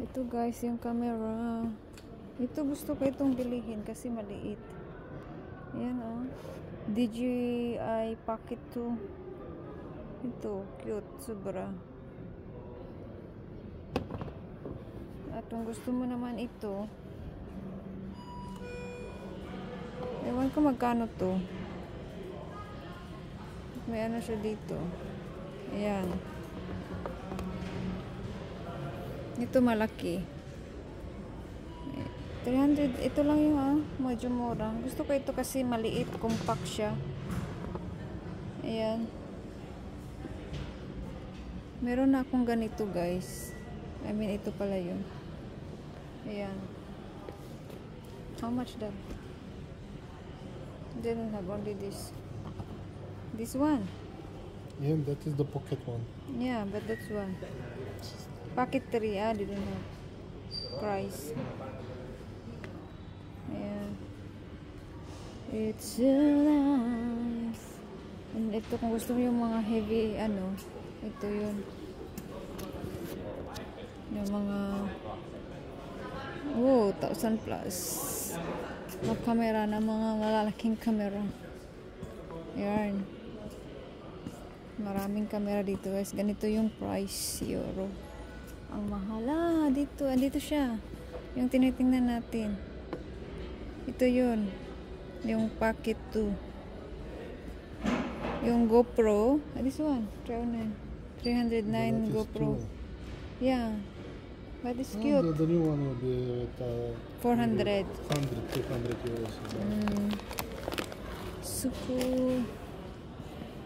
Ito guys, yung camera. Ito gusto ko itong bilihin kasi maliit. Ayan oh. DJI Pocket 2. Ito, cute, sobra. At kung gusto mo naman ito, ewan ko magkano to. May ano siya dito. Ayan. Ito malaki. 300. Ito lang yung medyo mura. Gusto ko ito kasi maliit, compact siya. Ayan. Meron na akong ganito guys. I mean ito pala yun. Ayan. How much that? Didn't have only this. This one. Yeah, that is the pocket one. Yeah, but that's one. Pocket 3, didn't have price. Ayan. It's so nice. And ito kung gusto mo yung mga heavy, ito yun. Yung mga 1,000 plus. Mga camera na mga malalaking camera. Ayan. Maraming camera dito guys. Ganito yung price, euro. Ang mahal dito. Andito siya. Yung tinitingnan natin. Ito yun. Yung Pocket 2. Yung GoPro. This one. 309 GoPro. Yeah. But it's cute. The new one will be at 400. 200 euros. Super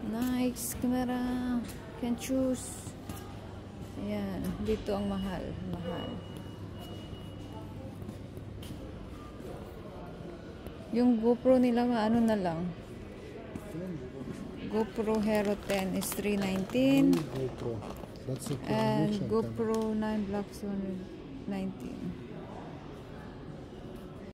nice camera. Can choose. Ayan. Dito ang mahal. Yung GoPro nila ano na lang. GoPro Hero 10 is 319. GoPro. That's it. And GoPro 9 Black 119.